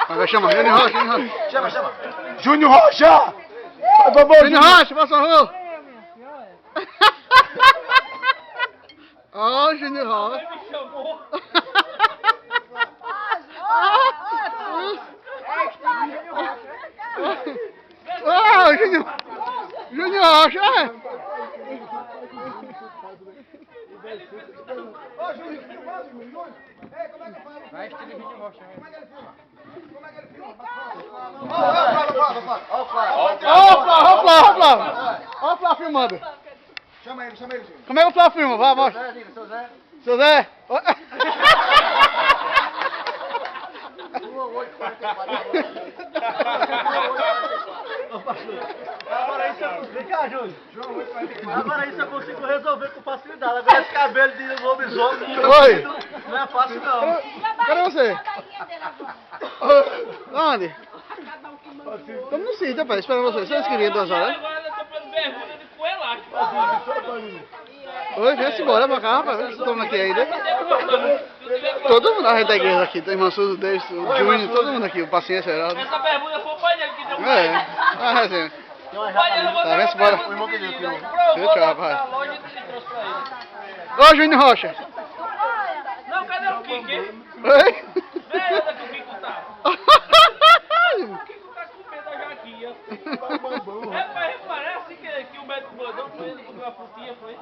Vai, chama, Júnior Rocha, Júnior Rocha. Chama, chama. Júnior Rocha! Júnior Rocha, passa a rua. Ó, o Júnior Rocha. Me chamou. Ó, Júnior Rocha, Vai, estilo Júnior Rocha. Ó o Flá filmando. Chama ele, Júnior. Como é que o Flá filma? Vai, mostra. Seu Zé. Seu Zé. Vem cá, Júnior. Agora isso eu consigo resolver com facilidade. Agora esse cabelo de lobisomem Oi. não é fácil, não. Cadê você? Onde? Estamos no sítio, rapaz, esperando vocês. Vocês queriam 2 horas? Agora eu tô fazendo bermuda de cu elástico. Oi, vem-se embora pra cá, rapaz. Vocês estão aqui ainda. Todo mundo, a gente da igreja aqui, tem Mansudo, Deus, o Júnior, todo mundo aqui, o Paciência, Heraldo. Essa bermuda foi o pai dele que deu pra É, ele. ah, resenha. O pai dele botou Tá, vem-se essa embora. bermuda de menino. Tchau, Provou tchau, vai. na loja e trouxe pra ele. Ô, Júnior Rocha. Não, cadê o Kiki? Oi? Vem, onde é que o Kiko tá? O Kiko tá com medo da jaquinha. É, parece que o médico mandou pra ele comer uma frutinha, foi?